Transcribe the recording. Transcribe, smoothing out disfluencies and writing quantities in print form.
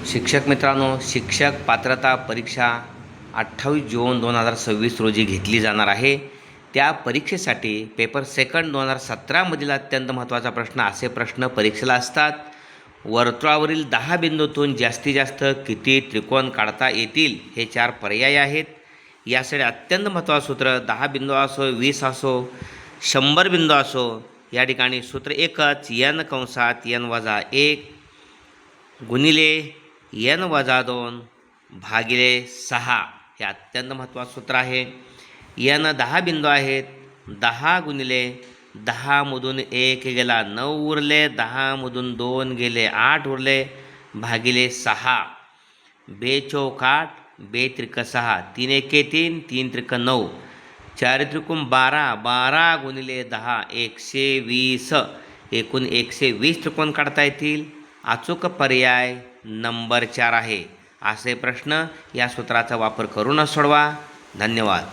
शिक्षक मित्रांनो, शिक्षक पात्रता परीक्षा 28 जून 2026 रोजी घेतली जाणार आहे. त्या परीक्षेसाठी पेपर सेकंड 2017मधील अत्यंत महत्त्वाचा प्रश्न, असे प्रश्न परीक्षेला असतात. वर्तुळावरील 10 बिंदूतून जास्तीत जास्त किती त्रिकोण काढता येतील, हे 4 पर्याय आहेत. यासाठी अत्यंत महत्त्वाचं सूत्र, 10 बिंदू असो, 20 असो, 100 बिंदू असो, या ठिकाणी सूत्र एकच, n कंसात n-1 गुणिले n-2 भागिले 6. हे अत्यंत महत्त्वाचं सूत्र आहे. n 10 बिंदू आहेत. 10 गुणिले 10मधून 1 गेला 9 उरले, 10मधून 2 गेले 8 उरले, भागिले 6. 2 चौक 8, 2 त्रिक 6, 3 एके 3, 3 त्रिक 9, 4 त्रिकोण 12, 12 गुणिले 10 120. एकूण 120 त्रिकोण काढता येतील. अचूक पर्याय नंबर 4 आहे. असे प्रश्न या सूत्राचा वापर करूनच सोडवा. धन्यवाद.